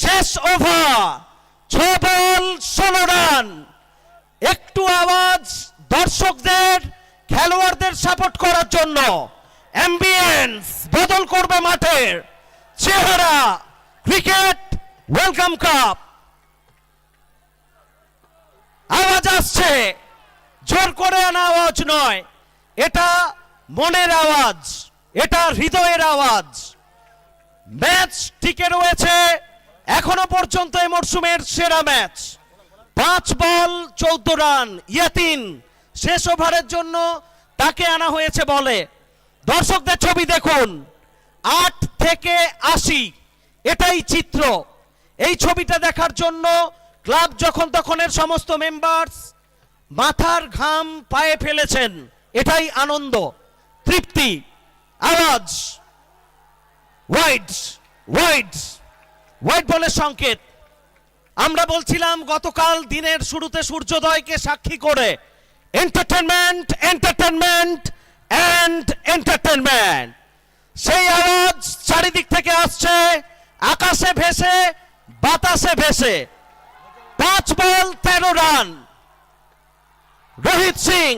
শেষ ওভার 6 বল 16 রান। একটু আওয়াজ দর্শকদের, খেলোয়াড়দের সাপোর্ট করার জন্য। অ্যাম্বিয়েন্স বদল করবে মাঠের চেহারা। ক্রিকেট ওয়েলকাম কাপ আওয়াজ আসছে, জোর করে আনা আওয়াজ নয়, এটা মনের আওয়াজ, এটা হৃদয়ের আওয়াজ। ম্যাচ টিকে রয়েছে এখনো পর্যন্ত এই মরশুমের সেরা ম্যাচ। 5 বল 14 রান। ইয়াতিন শেষ ওভারের জন্য তাকে আনা হয়েছে বলে। দর্শকদের ছবি দেখুন, 8 থেকে 80, এটাই চিত্র। এই ছবিটা দেখার জন্য ক্লাব যখন তখনের সমস্ত মেম্বার্স মাথার ঘাম পায়ে ফেলেছেন, এটাই আনন্দ, তৃপ্তি। আওয়াজ ওয়াইড ওয়াইড ওয়াইড বলের সংকেত। আমরা বলছিলাম গতকাল দিনের শুরুতে সূর্যোদয়কে সাক্ষী করে এন্টারটেনমেন্ট এন্টারটেনমেন্ট অ্যান্ড এন্টারটেনমেন্ট। সেই আওয়াজ চারিদিক থেকে আসছে, আকাশে ভেসে বাতাসে ভেসে। 5 বল 13 run. Rohit Singh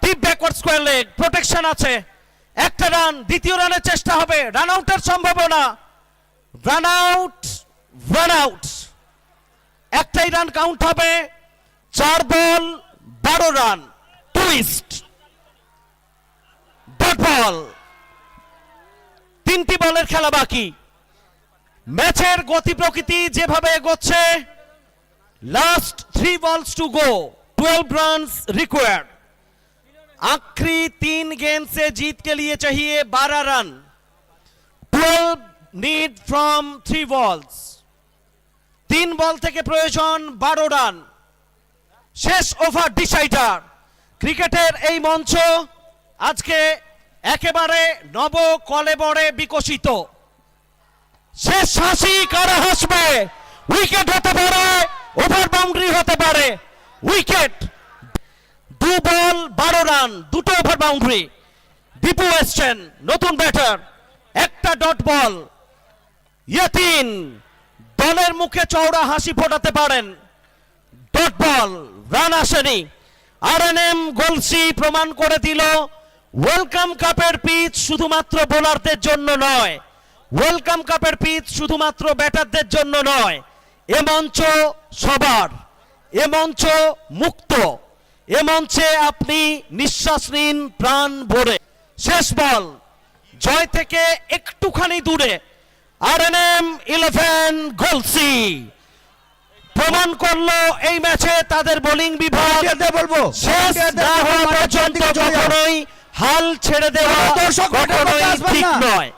deep backward square leg, protection আছে। একটা রান, দ্বিতীয় রানের চেষ্টা হবে, রান আউটের সম্ভাবনা। রান আউট, রান আউট, একটাই রান কাউন্ট হবে। 4 বল 12 রান। Twist, dot ball. 3টি বলের খেলা বাকি। ম্যাচের গতি প্রকৃতি যেভাবে এগোচ্ছে, last 3 balls to go, 12 runs required। आखिरी 3 गेंद से जीत के लिए चाहिए 12 रन। 12 need from 3 balls। 3 বল থেকে প্রয়োজন 12 রান। শেষ ওভার ডিসাইডার। ক্রিকেটের এই মঞ্চ আজকে একেবারে নব কলেবরে বিকশিত। শেষ হাসি কারা হাসবে? উইকেট হতে পারে, ওভার বাউন্ডারি হতে পারে। উইকেট, 2 বল 12 রান, 2টো ওভার বাউন্ডারি। দীপু এসছেন নতুন ব্যাটার, একটা ডট বল। ইয়াতিন দলের মুখে চওড়া হাসি ফোটাতে পারেন, ডট বল, রান আসেনি। আরএনএম গোলসি প্রমাণ করে দিল ওয়েলকাম কাপের পিচ শুধুমাত্র বোলারদের জন্য নয়, ওয়েলকাম কাপের পিচ শুধুমাত্র ব্যাটারদের জন্য নয়। এ মঞ্চ সবার, এ মঞ্চ মুক্ত, এ মঞ্চে আপনি নিঃশ্বাস নিন প্রাণ ভরে। শেষ বল, জয় থেকে একটুখানি দূরে। আরএনএম 11 গোলসি প্রমাণ করলো এই ম্যাচে তাদের বোলিং বিভাগ শেষ না হওয়া পর্যন্ত কখনোই হাল ছেড়ে দেওয়া কখনোই ঠিক নয়।